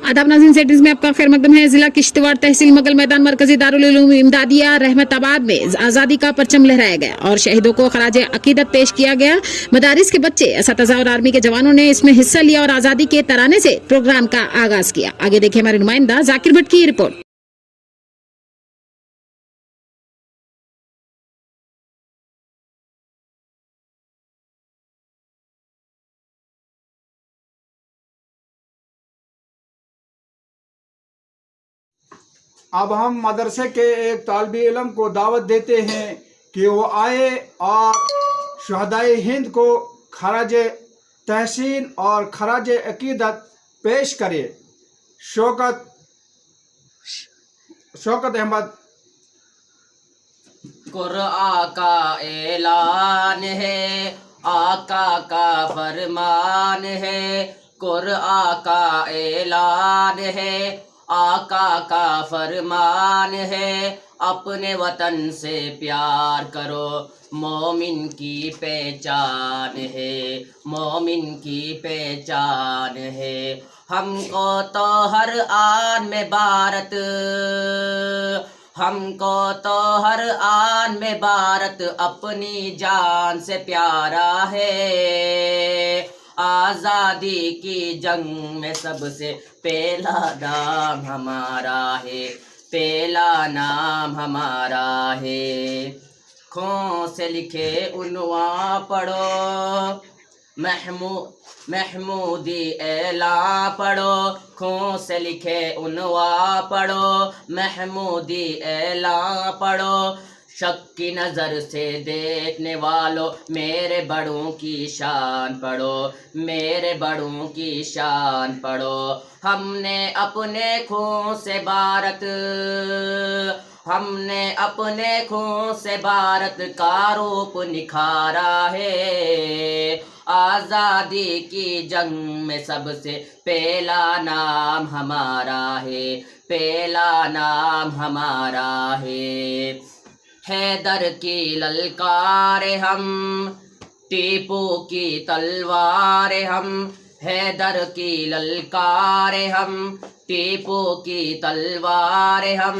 आदाब नाज़रीन, सेटिंग्स में आपका खैर मकदम है। जिला किश्तवाड़ तहसील मगल मैदान मरकजी दारुल उलूम इमदादिया रहमताबाद में आज़ादी का परचम लहराया गया और शहीदों को खराज अकीदत पेश किया गया। मदारिस के बच्चे, असतिज़ा और आर्मी के जवानों ने इसमें हिस्सा लिया और आज़ादी के तराने से प्रोग्राम का आगाज किया। आगे देखिए हमारे नुमाइंदा जाकिर भट्ट की रिपोर्ट। अब हम मदरसे के एक तालिबे इल्म को दावत देते हैं कि वो आए और शहदाए हिंद को खराज तहसीन और खराज अकीदत पेश करे। शौकत अहमद। कुरआ का ऐलान है, आका का फरमान है। कुरआ का ऐलान है, आका का फरमान है। अपने वतन से प्यार करो, मोमिन की पहचान है, मोमिन की पहचान है। हमको तो हर आन में भारत, हमको तो हर आन में भारत अपनी जान से प्यारा है। आज़ादी की जंग में सबसे पहला नाम हमारा है, पहला नाम हमारा है। खों से लिखे उन्वां पढ़ो, महमूदी एला पढ़ो। खों से लिखे उन्वां पढ़ो, महमूदी एला पढ़ो। शक की नज़र से देखने वालों, मेरे बड़ों की शान पढ़ो, मेरे बड़ों की शान पढ़ो। हमने अपने खून से भारत, हमने अपने खून से भारत का रूप निखारा है। आज़ादी की जंग में सबसे पहला नाम हमारा है, पहला नाम हमारा है। हैदर की ललकार हम, टीपू की तलवार हम। हैदर की ललकार हम, टीपू की तलवार हम।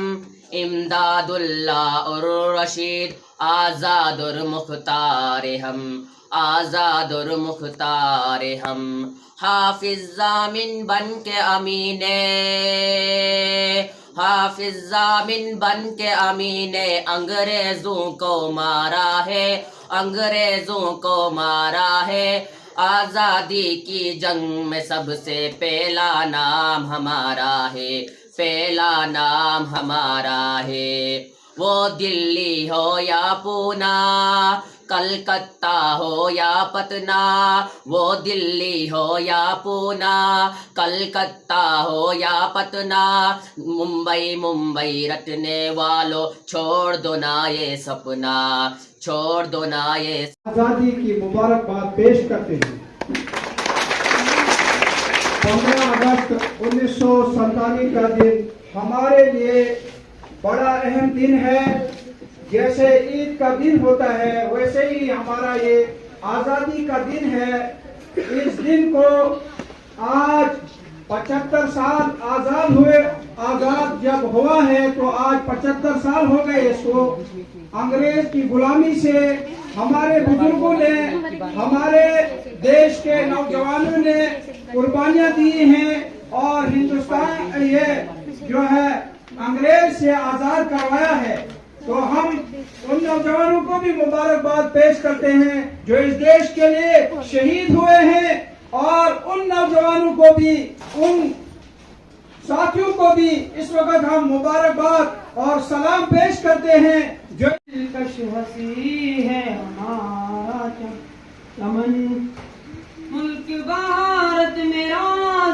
इमदादुल्ला और रशीद, आज़ाद और मुख्तार हम, आज़ाद और मुख्तार हम। हाफिज ज़ामिन बन के अमीने, हाफिज ज़ामिन बन के अमीने अंग्रेजों को मारा है, अंग्रेजों को मारा है। आज़ादी की जंग में सबसे पहला नाम हमारा है, पहला नाम हमारा है। वो दिल्ली हो या पूना, कलकत्ता हो या पटना। वो दिल्ली हो या पूना, कलकत्ता हो या पटना। मुंबई मुंबई रटने वालों, छोड़ दो ना ये सपना, छोड़ दो ना ये। आज़ादी की मुबारकबाद पेश करते हैं। 15 अगस्त 1947 का दिन हमारे लिए बड़ा अहम दिन है। जैसे ईद का दिन होता है, वैसे ही हमारा ये आज़ादी का दिन है। इस दिन को आज 75 साल आज़ाद हुए, आज़ाद जब हुआ है तो आज 75 साल हो गए इसको। अंग्रेज की गुलामी से हमारे बुजुर्गों ने, हमारे देश के नौजवानों ने कुर्बानियां दी हैं और हिंदुस्तान ये जो है अंग्रेज से आज़ाद करवाया है। तो हम उन नौजवानों को भी मुबारकबाद पेश करते हैं जो इस देश के लिए शहीद हुए हैं, और उन नौजवानों को भी, उन साथियों को भी इस वक्त हम मुबारकबाद और सलाम पेश करते हैं। जो दिलकश हसी है हमारा चमन, मुल्क भारत मेरा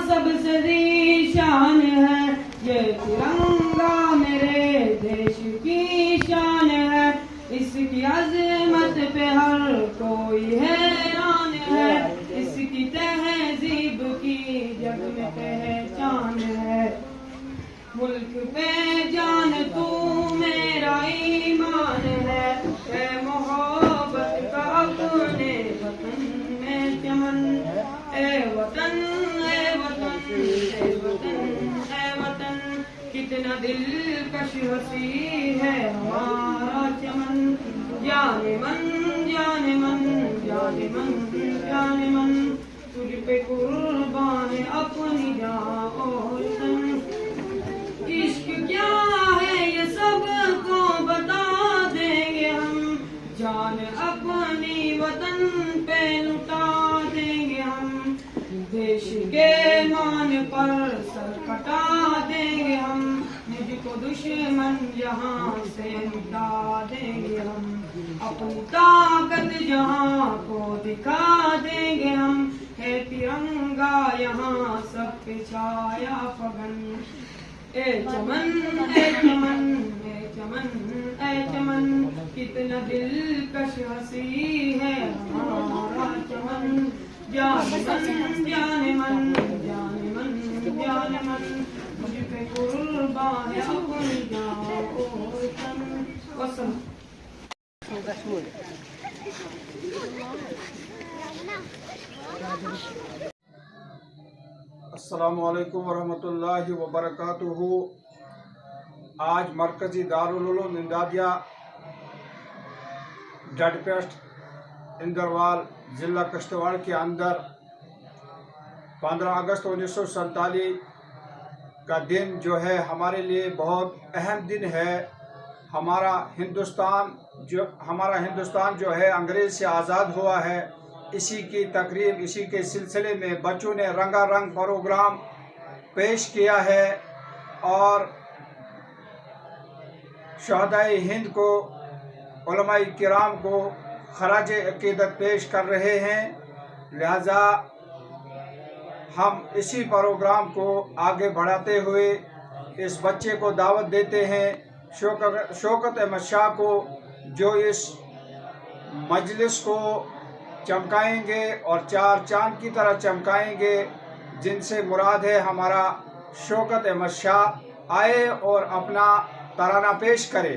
सबसे ज़ीशान है। ये तिरंगा मेरे देश की शान है, इसकी अजमत पे हर कोई हैरान है। इसकी तहजीब की जग में पहचान है। मुल्क पे जान तू मेरा ईमान है, ए मोहब्बत का अपने वतन में चमन। ए वतन, ए वतन, ए वतन। कितना दिलकश हंसी है हमारा चमन, जाने मन जाने मन जाने मन जाने मन, तुझ पे कुर्बान अपनी जान और तन। इश्क क्या है ये सब को बता देंगे हम, जान अपनी वतन पे लुटा देंगे हम, देश के मान पर सर कटा देंगे हम, मुझको दुश्मन जहां से मिटा देंगे हम, अपनी ताकत जहां को दिखा देंगे हम, है तिरंगा यहाँ सब पे छाया फगन। ए चमन ए चमन ए चमन ए चमन, कितना दिलकश हंसी है हमारा चमन, जाने मन जाने मन जाने मन जाने मन, मुझ पे कुर्बान अपनी जान और तन। वसंत अस्सलामु अलैकुम वरहमतुल्लाहि वबरकातुहू। आज मरकज़ी दारुल उलूम इमदादिया डडपेस्ट इंदरवाल ज़िला किश्तवाड़ के अंदर 15 अगस्त 1947 का दिन जो है हमारे लिए बहुत अहम दिन है। हमारा हिंदुस्तान जो है अंग्रेज़ से आज़ाद हुआ है। इसी की तकरीब, इसी के सिलसिले में बच्चों ने रंगारंग प्रोग्राम पेश किया है और शहदाए हिंद को, उलमाए किराम को खराज अकीदत पेश कर रहे हैं। लिहाजा हम इसी प्रोग्राम को आगे बढ़ाते हुए इस बच्चे को दावत देते हैं, शौकत अहमद शाह को, जो इस मजलिस को चमकाएंगे और चार चांद की तरह चमकाएंगे, जिनसे मुराद है हमारा शौकत अहमद शाह आए और अपना तराना पेश करे।